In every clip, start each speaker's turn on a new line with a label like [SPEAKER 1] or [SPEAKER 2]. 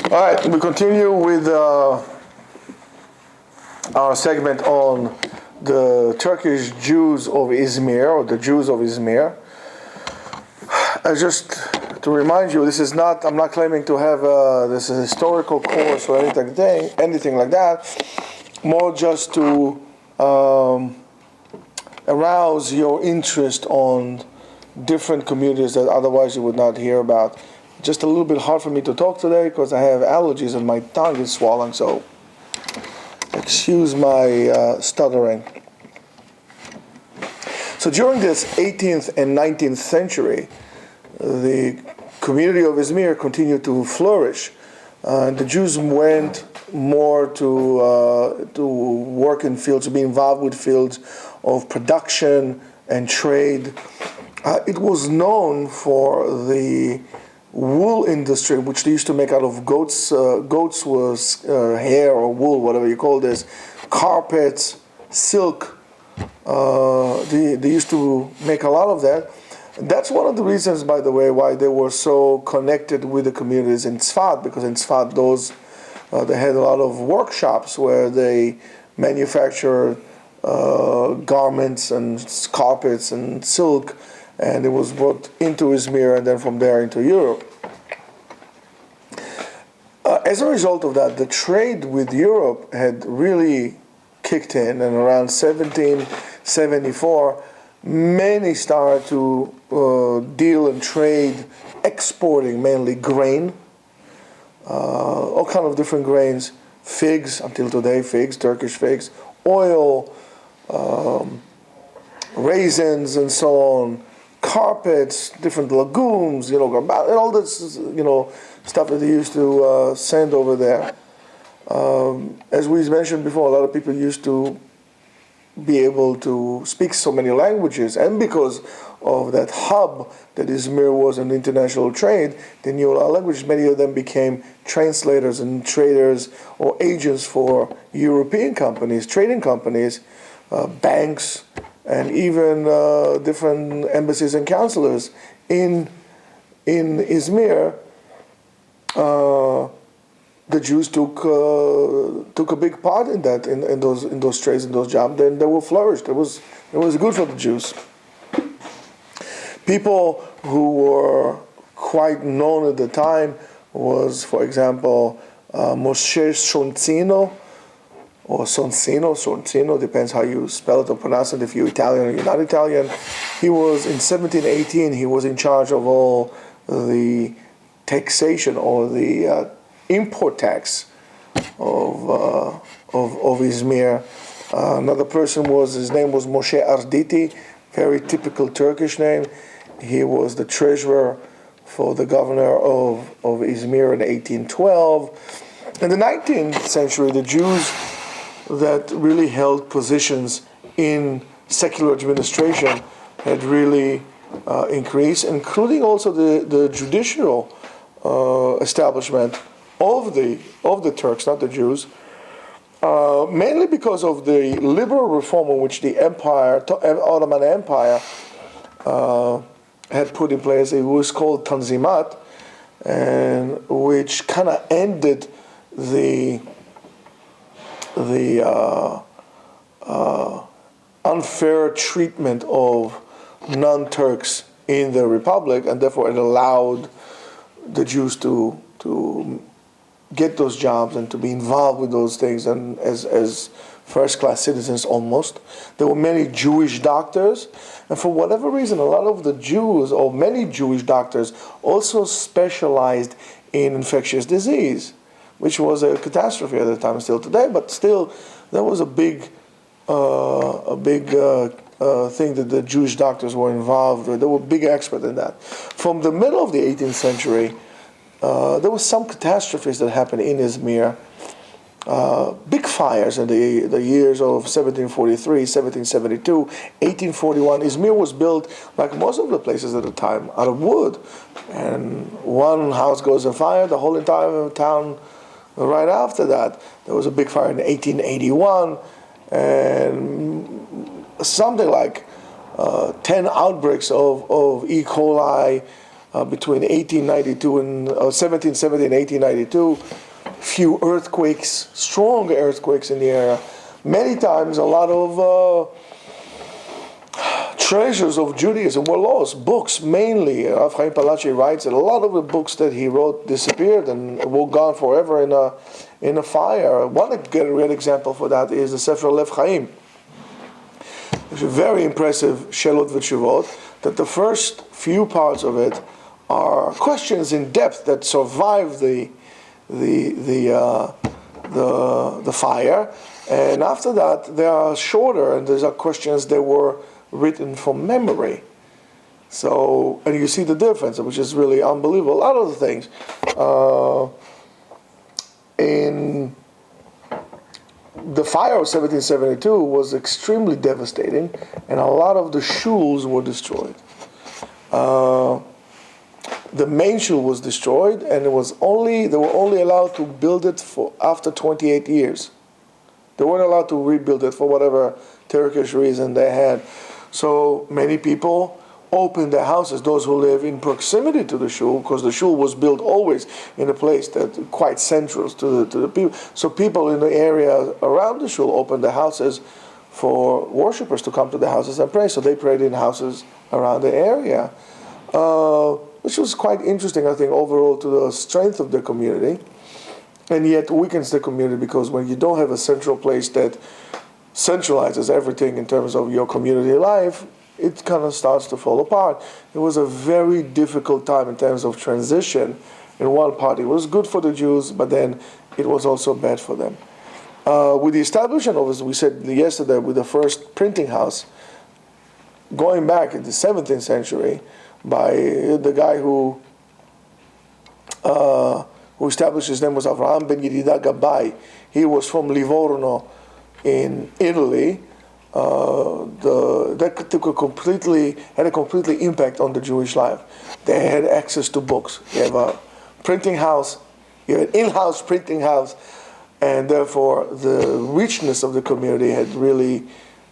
[SPEAKER 1] All right, we continue with our segment on the Turkish Jews of Izmir, or the Jews of Izmir. Just to remind you, this is not, I'm not claiming to have this historical course or anything like that, more just to arouse your interest on different communities that otherwise you would not hear about. Just a little bit hard for me to talk today because I have allergies and my tongue is swollen, so excuse my stuttering. So during this 18th and 19th century, the community of Izmir continued to flourish. The Jews went more to work in fields, to be involved with fields of production and trade. It was known for the wool industry, which they used to make out of goats was hair or wool, whatever you call this, carpets, silk. They used to make a lot of that. That's one of the reasons, by the way, why they were so connected with the communities in Tzfat, because in Tzfat they had a lot of workshops where they manufactured garments and carpets and silk, and it was brought into Izmir and then from there into Europe. As a result of that, the trade with Europe had really kicked in, and around 1774, many started to deal and trade, exporting mainly grain, all kind of different grains, figs, until today, figs, Turkish figs, oil, raisins and so on, carpets, different legumes, and all this, stuff that they used to send over there. As we mentioned before, a lot of people used to be able to speak so many languages, and because of that hub that Izmir was in international trade, they knew a lot of languages. Many of them became translators and traders or agents for European companies, trading companies, banks, and even different embassies and consulars in Izmir. The Jews took a big part in that, in those trades, in those jobs. Then they will flourish. It was good for the Jews. People who were quite known at the time was, for example, Moshe Soncino, or Soncino, depends how you spell it or pronounce it, if you're Italian or you're not Italian. He was, in 1718, he was in charge of all the taxation, or the import tax of Izmir. Another person his name was Moshe Arditi, very typical Turkish name. He was the treasurer for the governor of Izmir in 1812. In the 19th century, the Jews that really held positions in secular administration had really increased, including also the judicial establishment of the Turks, not the Jews, mainly because of the liberal reform in which the Ottoman Empire had put in place. It was called Tanzimat, and which kind of ended the unfair treatment of non-Turks in the Republic, and therefore it allowed the Jews to get those jobs and to be involved with those things, and as first-class citizens almost. There were many Jewish doctors, and for whatever reason, a lot of the Jews, or many Jewish doctors, also specialized in infectious disease, which was a catastrophe at the time, still today, but still, that was a big thing that the Jewish doctors were involved with. They were big experts in that. From the middle of the 18th century, there were some catastrophes that happened in Izmir. Big fires in the years of 1743, 1772, 1841. Izmir was built, like most of the places at the time, out of wood. And one house goes on fire, the whole entire town right after that. There was a big fire in 1881, and something like 10 outbreaks of E. coli, between 1892 and 1770 and 1892. Few earthquakes, strong earthquakes in the area. Many times, a lot of treasures of Judaism were lost. Books, mainly. Rav Chaim Palachi writes that a lot of the books that he wrote disappeared and were gone forever in a fire. One great example for that is the Sefer Lev Chaim. It's a very impressive Shelot v'Tshuvot, that the first few parts of it are questions in depth that survive the fire, and after that they are shorter, and these are questions that were written from memory. So, and you see the difference, which is really unbelievable. A lot of the things in the fire of 1772 was extremely devastating, and a lot of the shuls were destroyed. The main shul was destroyed, and they were only allowed to build it for after 28 years. They weren't allowed to rebuild it for whatever Turkish reason they had. So many people opened their houses, those who live in proximity to the shul, because the shul was built always in a place that quite central to the people. So people in the area around the shul opened their houses for worshippers to come to the houses and pray. So they prayed in houses around the area, which was quite interesting, I think, overall to the strength of the community, and yet weakens the community, because when you don't have a central place that centralizes everything in terms of your community life, it kind of starts to fall apart. It was a very difficult time in terms of transition. In one part, it was good for the Jews, but then it was also bad for them. With the establishment of, as we said yesterday, with the first printing house, going back in the 17th century, by the guy who established, his name was Avraham ben Yedida Gabbai. He was from Livorno in Italy. That had a completely impact on the Jewish life. They had access to books. You have a printing house, you have an in-house printing house, and therefore the richness of the community had really,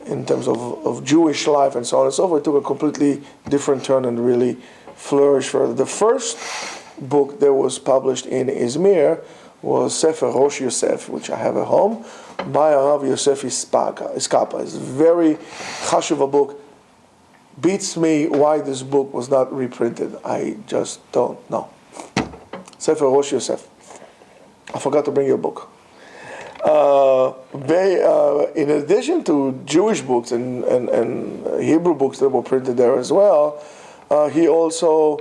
[SPEAKER 1] in terms of Jewish life and so on and so forth, it took a completely different turn and really flourished further. The first book that was published in Izmir was Sefer Rosh Yosef, which I have at home, by Rav Yosef Iskapa. It's a very chashuv book. Beats me why this book was not reprinted. I just don't know. Sefer Rosh Yosef. I forgot to bring your book. In addition to Jewish books and Hebrew books that were printed there as well, he also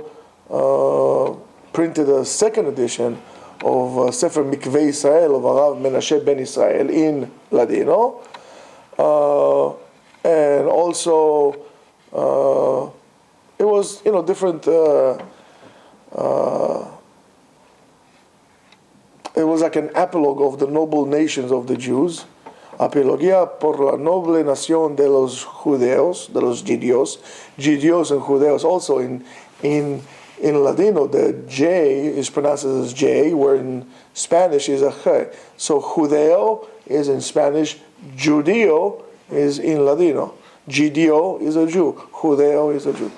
[SPEAKER 1] printed a second edition of Sefer Mikveh Israel of Arav Menashe ben Israel in Ladino, and also it was different. It was like an apologue of the noble nations of the Jews. Apología por la noble nación de los Judeos, de los Judíos. Judíos and Judeos also in Ladino, the J is pronounced as J, where in Spanish is a Ch. So Judeo is in Spanish, Judío is in Ladino. Judío is a Jew, Judeo is a Jew.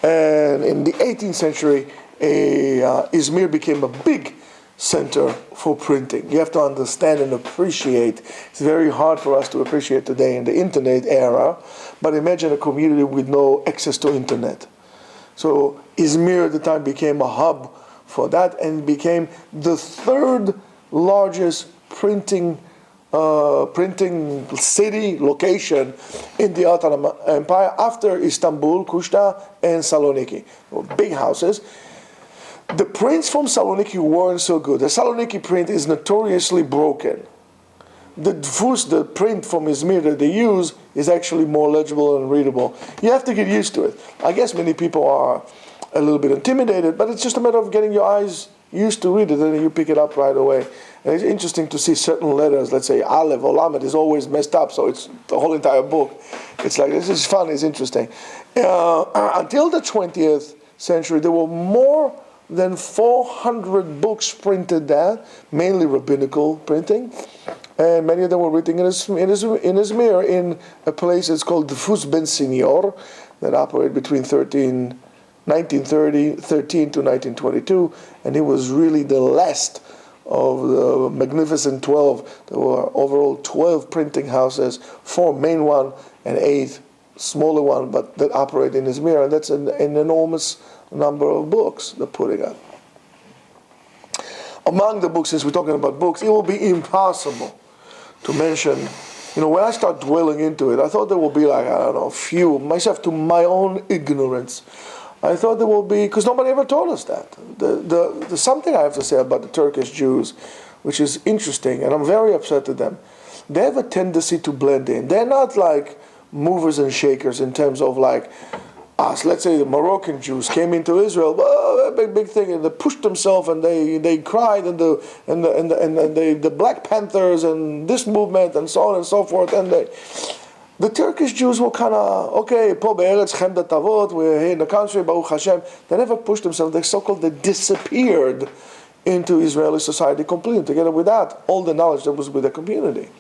[SPEAKER 1] And in the 18th century, Izmir became a big center for printing. You have to understand and appreciate. It's very hard for us to appreciate today in the internet era, but imagine a community with no access to internet. So Izmir at the time became a hub for that and became the third largest printing city location in the Ottoman Empire after Istanbul, Kushta, and Saloniki. Big houses. The prints from Saloniki weren't so good. The Saloniki print is notoriously broken. The print from Izmir that they use is actually more legible and readable. You have to get used to it. I guess many people are a little bit intimidated, but it's just a matter of getting your eyes used to read it, and then you pick it up right away. And it's interesting to see certain letters, let's say Aleph or Lamed, is always messed up, so it's the whole entire book. It's like, this is fun, it's interesting. Until the 20th century, there were more than 400 books printed there, mainly rabbinical printing, and many of them were written in Izmir, in a place that's called the Fus Ben Senior, that operated between 1913 to 1922, and he was really the last of the Magnificent 12. There were overall 12 printing houses, 4 main one and 8 smaller one, but that operate in Izmir, and that's an enormous number of books they're putting out. Among the books, since we're talking about books, it will be impossible to mention. When I start dwelling into it, I thought there will be a few, myself to my own ignorance. I thought there will be, because nobody ever told us that. There's something I have to say about the Turkish Jews, which is interesting, and I'm very upset at them. They have a tendency to blend in. They're not like movers and shakers in terms of like us. Let's say the Moroccan Jews came into Israel, big thing, and they pushed themselves and they cried, and the Black Panthers and this movement and so on and so forth, and the Turkish Jews were kind of, okay, po be'eretz chemda tavot, we're here in the country, Baruch Hashem. They never pushed themselves. They disappeared into Israeli society completely. Together with that, all the knowledge that was with the community.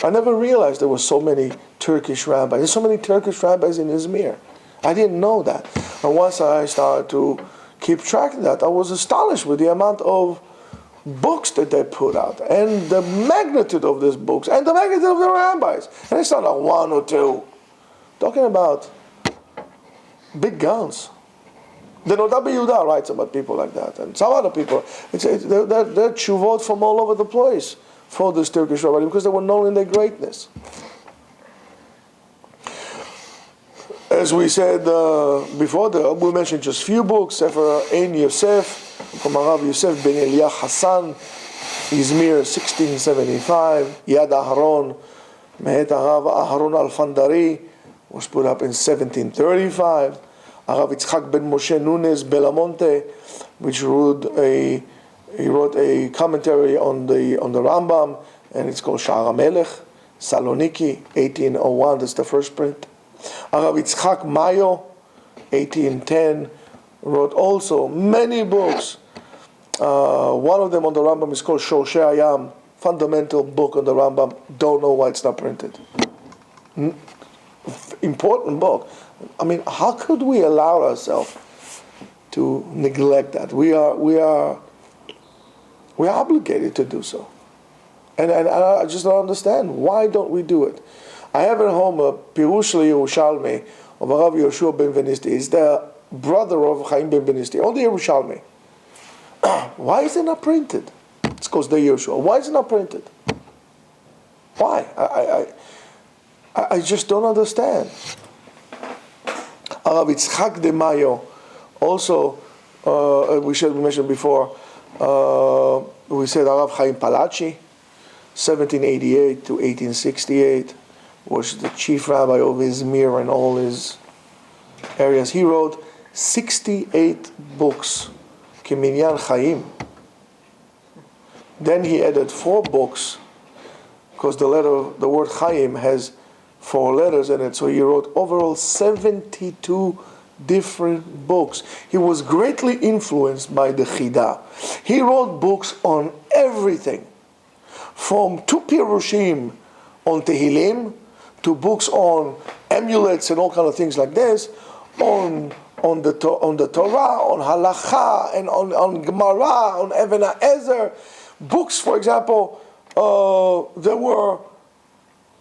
[SPEAKER 1] I never realized there were so many Turkish rabbis. There's so many Turkish rabbis in Izmir. I didn't know that. And once I started to keep track of that, I was astonished with the amount of books that they put out, and the magnitude of these books, and the magnitude of the rabbis. And it's not like 1 or 2. Talking about big guns. The Noda Yehuda writes about people like that, and some other people. They're tshuvot from all over the place for this Turkish rabbi, because they were known in their greatness. As we said before, we mentioned just few books. Sefer Ein Yosef from Arav Yosef ben Eliah Hassan, Izmir, 1675. Yad Aharon, Mehet Arav Aharon Al-Fandari, was put up in 1735. Arav Yitzchak ben Moshe Nunes Belamonte, which wrote a commentary on the Rambam, and it's called Sha'ar HaMelech, Saloniki, 1801. That's the first print. Arav Yitzchak Mayo, 1810, wrote also many books. One of them on the Rambam is called Shorshei Hayam, fundamental book on the Rambam. Don't know why it's not printed. Important book. I mean, how could we allow ourselves to neglect that? We are obligated to do so, and I just don't understand, why don't we do it? I have at home a Pirush Yerushalmi of Arav Yoshua ben Venisti. He's the brother of Chaim ben Venisti, on the Yerushalmi. Why is it not printed? It's because they're Yoshua. Why is it not printed? Why? I just don't understand. Arav Yitzchak de Mayo, also, we mentioned before, we said Arav Chaim Palachi, 1788 to 1868, was the chief rabbi of Izmir and all his areas. He wrote 68 books, Kiminyan Chaim. Then he added 4 books, because the word Chaim has 4 letters in it, so he wrote overall 72 different books. He was greatly influenced by the Chida. He wrote books on everything, from 2 Pirushim on Tehillim, to books on amulets and all kind of things like this, on the Torah, on Halacha, and on Gemara, on Even HaEzer. Books, for example,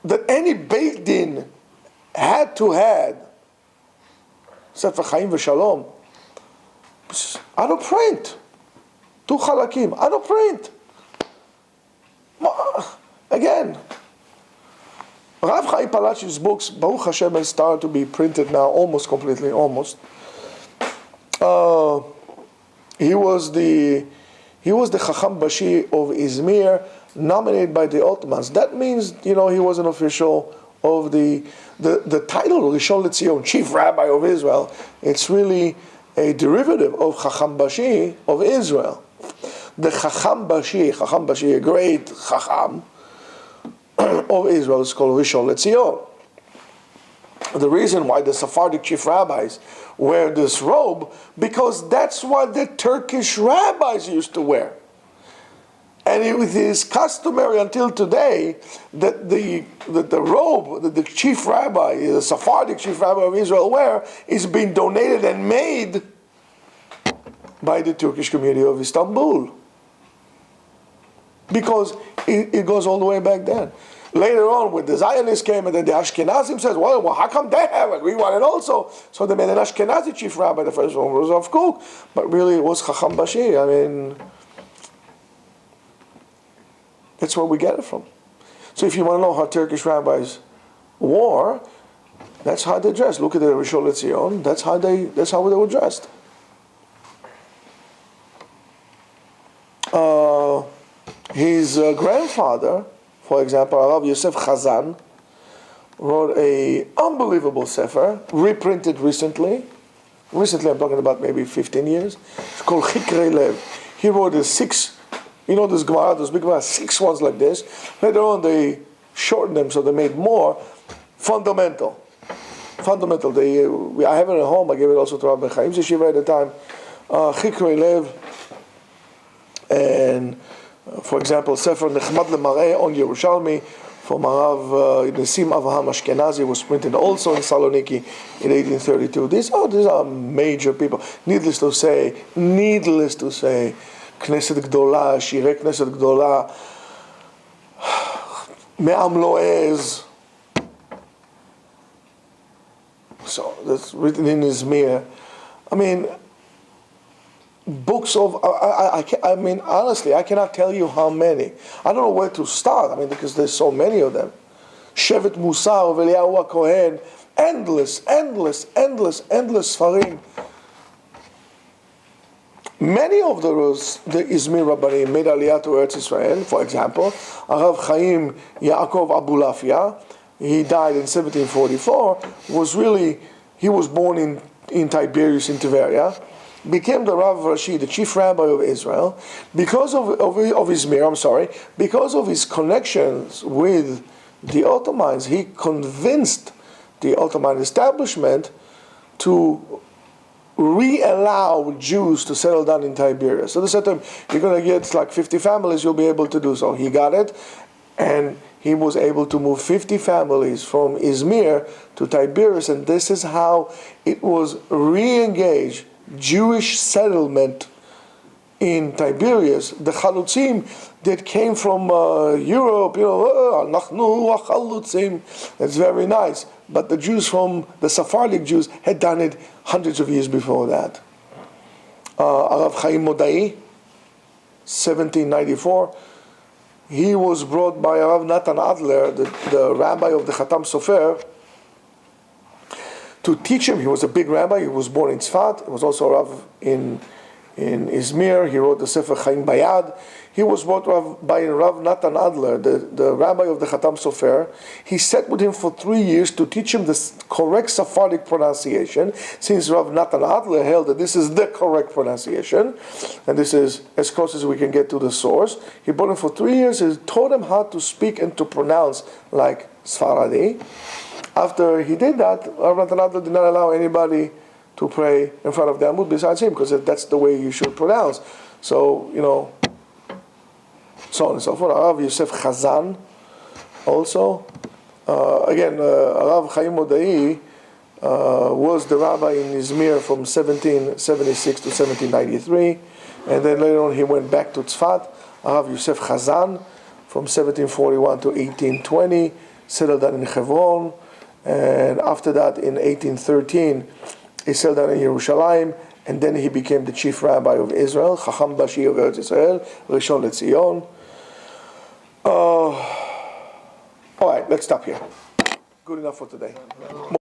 [SPEAKER 1] that any Beit Din had to have, Sefer Chaim v'Shalom, out of print. 2 Chalakim, out of print. Again, Rav Chaim Palachi's books, Baruch Hashem, has started to be printed now, almost completely, almost. He was the Chacham Bashi of Izmir, nominated by the Ottomans. That means, he was an official of the title Rishon LeZion, Chief Rabbi of Israel. It's really a derivative of Chacham Bashi of Israel. The Chacham Bashi, a great Chacham of Israel, is called Rishon LeZion. The reason why the Sephardic chief rabbis wear this robe, because that's what the Turkish rabbis used to wear. And it is customary until today that the robe that the chief rabbi, the Sephardic chief rabbi of Israel wear, is being donated and made by the Turkish community of Istanbul. Because it goes all the way back then. Later on, when the Zionists came, and then the Ashkenazim says, well, how come they have it? We want it also. So they made an Ashkenazi chief rabbi. The first one was Rav Kook, but really it was Chacham Bashi. I mean, that's where we get it from. So if you want to know how Turkish rabbis wore, that's how they dressed. Look at the Rishon Etzion. That's how they were dressed. His grandfather, for example, Rav Yosef Chazan, wrote a unbelievable sefer, reprinted recently. Recently, I'm talking about maybe 15 years. It's called Chikrei Lev. He wrote a 6, this Gemara, those big Gemara, 6 ones like this. Later on, they shortened them, so they made more fundamental. I have it at home. I gave it also to Rabbi Chaim's Yeshiva at the time. Chikrei Lev, and for example, Sefer Nechmad Lemareh on Yerushalmi from Harav Nisim Avraham Ashkenazi was printed also in Saloniki in 1832. These are major people. Needless to say, Knesset Gdola, Shirei Knesset Gdola, Me'am Loez. So that's written in Izmir. I mean, books of, I mean, honestly, I cannot tell you how many. I don't know where to start, because there's so many of them. Shevet Musar, Eliyahu HaKohen, endless Sfarim. Many of those, the Izmir Rabbanim made Aliyah to Eretz Israel. For example, Arav Chaim Yaakov Abulafia, he died in 1744, he was born in Tiberias in Tiberia, became the Rav Rashi, the chief rabbi of Israel, because of Izmir, because of his connections with the Ottomans. He convinced the Ottoman establishment to re-allow Jews to settle down in Tiberias. So they said to him, you're going to get like 50 families, you'll be able to do so. He got it, and he was able to move 50 families from Izmir to Tiberias, and this is how it was re-engaged. Jewish settlement in Tiberias, the Chalutzim that came from Europe, Nachnu Chalutzim, that's very nice. But the Jews the Sephardic Jews had done it hundreds of years before that. Arav Chaim Modai, 1794, he was brought by Rav Natan Adler, the rabbi of the Chatam Sofer, to teach him. He was a big rabbi. He was born in Tzfat. He was also a Rav in Izmir. He wrote the Sefer Chaim Bayad. He was brought by Rav Natan Adler, the rabbi of the Chatam Sofer. He sat with him for 3 years to teach him the correct Sephardic pronunciation, since Rav Natan Adler held that this is the correct pronunciation, and this is as close as we can get to the source. He brought him for 3 years. He taught him how to speak and to pronounce like Sfaradi. After he did that, Rav Natan Adler did not allow anybody to pray in front of the Amud besides him, because that's the way you should pronounce. So, so on and so forth. Rav Yosef Chazan also. Rav Chaim Modai was the rabbi in Izmir from 1776 to 1793. And then later on he went back to Tzfat. Rav Yosef Chazan from 1741 to 1820, settled down in Hebron. And after that, in 1813, he settled down in Yerushalayim, and then he became the chief rabbi of Israel, Chacham Bashi of Eretz Israel, Rishon Etzion. All right, let's stop here. Good enough for today.